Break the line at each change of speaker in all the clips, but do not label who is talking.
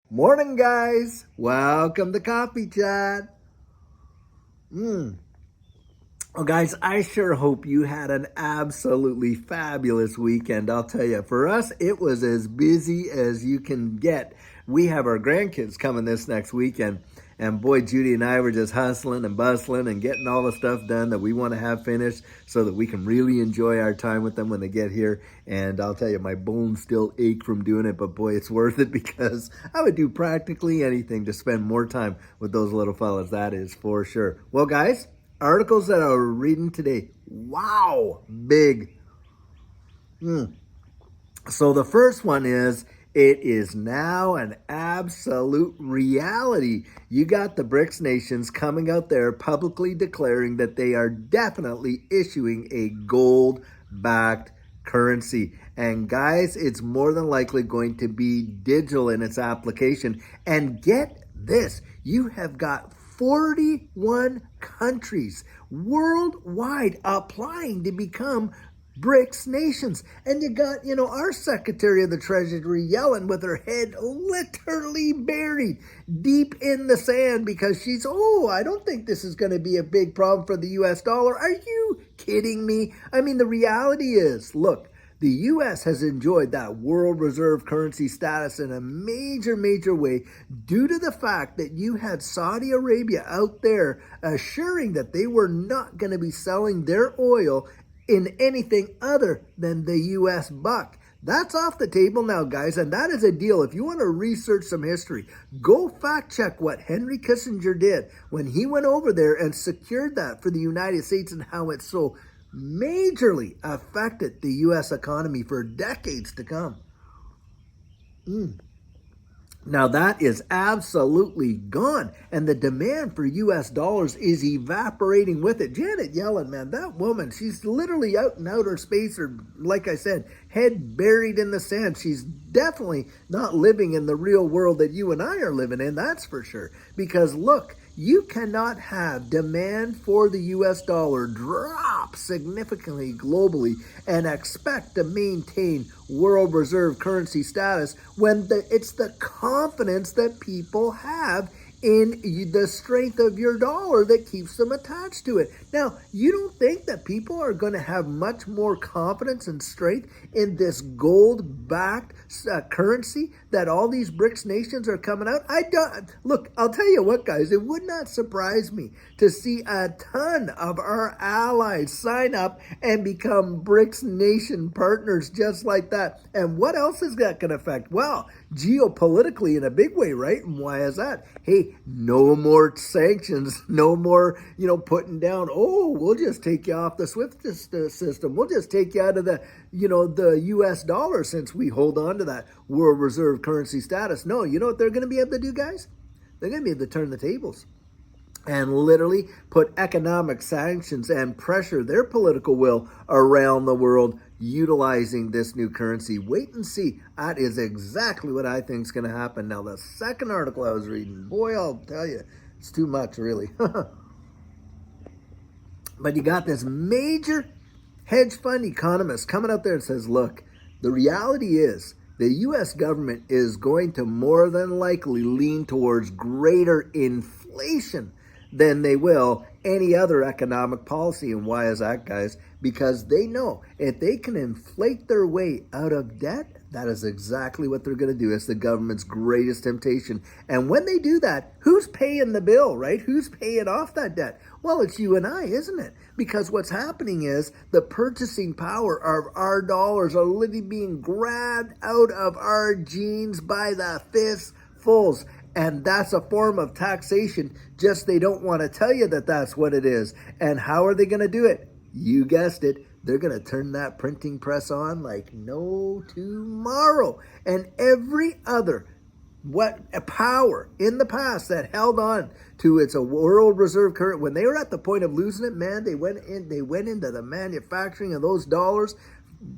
Morning, guys. Welcome to Coffee Chat. Well, guys, I sure hope you had an absolutely fabulous weekend. I'll tell you, for us, it was as busy as you can get. We have our grandkids coming this next weekend, and boy, Judy and I were just hustling and bustling and getting all the stuff done that we want to have finished so that we can really enjoy our time with them when they get here. And I'll tell you, my bones still ache from doing it, but boy, it's worth it because I would do practically anything to spend more time with those little fellas. That is for sure. Well, guys, articles that I'm reading today. Wow, big. So the first one is it is now an absolute reality. You got the BRICS nations coming out there publicly declaring that they are definitely issuing a gold backed currency. And guys, it's more than likely going to be digital in its application. And get this, you have got 41 countries worldwide applying to become BRICS nations. And you got, our Secretary of the Treasury yelling with her head literally buried deep in the sand because I don't think this is going to be a big problem for the US dollar. Are you kidding me? I mean, the reality is, look, the U.S. has enjoyed that world reserve currency status in a major way due to the fact that you had Saudi Arabia out there assuring that they were not going to be selling their oil in anything other than the U.S. buck. That's off the table now, guys, and that is a deal. If you want to research some history, go fact check what Henry Kissinger did when he went over there and secured that for the United States and how it so majorly affected the U.S. economy for decades to come. Now that is absolutely gone, and the demand for U.S. dollars is evaporating with it. Janet Yellen, man, that woman, she's literally out in outer space, or like I said, head buried in the sand. She's definitely not living in the real world that you and I are living in, that's for sure. Because look, you cannot have demand for the U.S. dollar drop significantly globally and expect to maintain world reserve currency status when it's the confidence that people have in the strength of your dollar that keeps them attached to it. Now, you don't think that people are going to have much more confidence and strength in this gold-backed currency that all these BRICS nations are coming out? I don't. Look, I'll tell you what, guys, it would not surprise me to see a ton of our allies sign up and become BRICS nation partners just like that. And what else is that going to affect? Well, geopolitically in a big way, right? And why is that? Hey, no more sanctions, no more, putting down, we'll just take you off the SWIFT system. We'll just take you out of the U.S. dollar since we hold on to that world reserve currency status. No, you know what they're going to be able to do, guys? They're going to be able to turn the tables and literally put economic sanctions and pressure their political will around the world utilizing this new currency. Wait and see. That is exactly what I think is going to happen. Now, the second article I was reading, boy, I'll tell you, it's too much, really. But you got this major hedge fund economist coming out there and says, look, the reality is the U.S. government is going to more than likely lean towards greater inflation than they will any other economic policy. And why is that, guys? Because they know if they can inflate their way out of debt, that is exactly what they're going to do. It's the government's greatest temptation. And when they do that, who's paying the bill, right? Who's paying off that debt? Well, it's you and I, isn't it? Because what's happening is the purchasing power of our dollars are literally being grabbed out of our jeans by the fistfuls. And that's a form of taxation, just they don't want to tell you that that's what it is. And how are they going to do it? You guessed it. They're going to turn that printing press on like no tomorrow. And every other power in the past that held on to its world reserve currency, when they were at the point of losing it, man, they went into the manufacturing of those dollars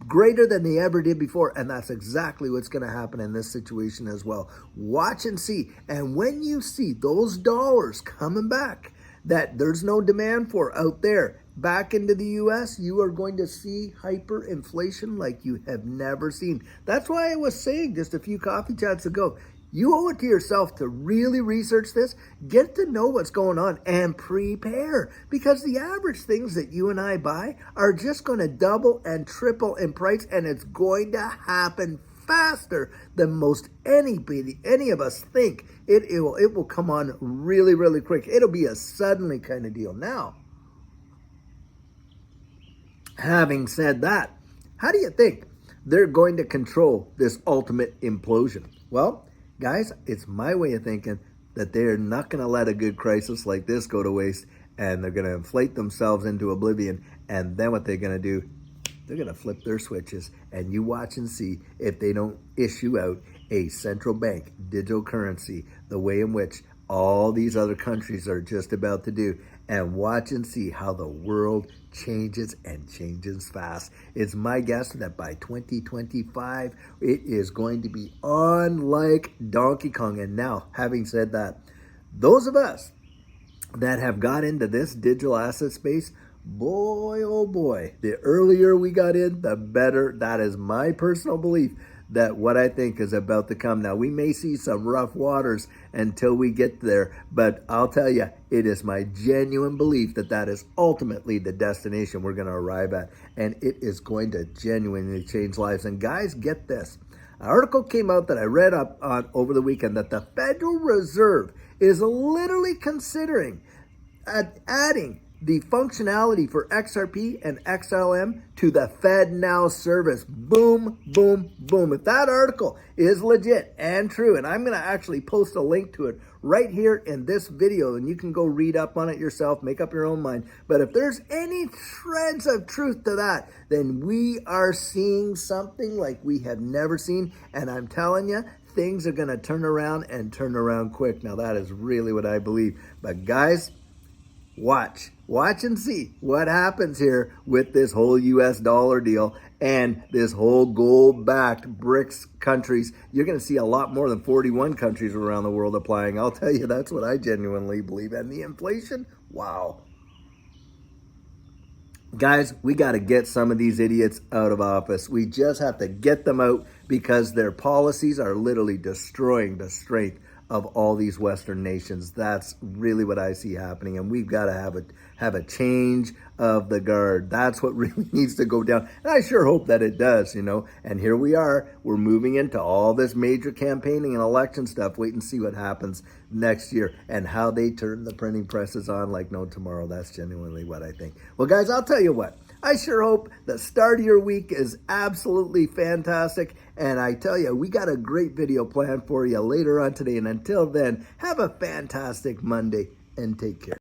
greater than they ever did before. And that's exactly what's going to happen in this situation as well. Watch and see. And when you see those dollars coming back that there's no demand for out there back into the U.S., you are going to see hyperinflation like you have never seen. That's why I was saying just a few coffee chats ago, You owe it to yourself to really research this, get to know what's going on, and prepare. Because the average things that you and I buy are just going to double and triple in price, and it's going to happen faster than most any of us think. It will come on really, really quick. It'll be a suddenly kind of deal. Now, having said that, how do you think they're going to control this ultimate implosion? Well, guys, it's my way of thinking that they're not going to let a good crisis like this go to waste, and they're going to inflate themselves into oblivion. And then what they're going to do, they're going to flip their switches, and you watch and see if they don't issue out a central bank digital currency the way in which all these other countries are just about to do, and watch and see how the world changes and changes fast. It's my guess that by 2025, it is going to be on like Donkey Kong. And now, having said that, those of us that have got into this digital asset space, boy, oh boy, the earlier we got in, the better. That is my personal belief, that what I think is about to come. Now, we may see some rough waters until we get there, but I'll tell you, it is my genuine belief that that is ultimately the destination we're going to arrive at, and it is going to genuinely change lives. And guys, get this. An article came out that I read up on over the weekend that the Federal Reserve is literally considering adding the functionality for XRP and XLM to the FedNow service. Boom, boom, boom. If that article is legit and true, and I'm going to actually post a link to it right here in this video, and you can go read up on it yourself, make up your own mind. But if there's any shreds of truth to that, then we are seeing something like we have never seen. And I'm telling you, things are going to turn around and turn around quick. Now, that is really what I believe. But guys, watch and see what happens here with this whole US dollar deal and this whole gold-backed BRICS countries. You're going to see a lot more than 41 countries around the world applying. I'll tell you, that's what I genuinely believe. And the inflation, wow. Guys, we got to get some of these idiots out of office. We just have to get them out because their policies are literally destroying the strength of all these Western nations. That's really what I see happening, and we've got to have a change of the guard. That's what really needs to go down, and I sure hope that it does, you know. And here we are, we're moving into all this major campaigning and election stuff. Wait and see what happens next year and how they turn the printing presses on like no tomorrow. That's genuinely what I think. Well, guys, I'll tell you what, I sure hope the start of your week is absolutely fantastic. And I tell you, we got a great video planned for you later on today. And until then, have a fantastic Monday and take care.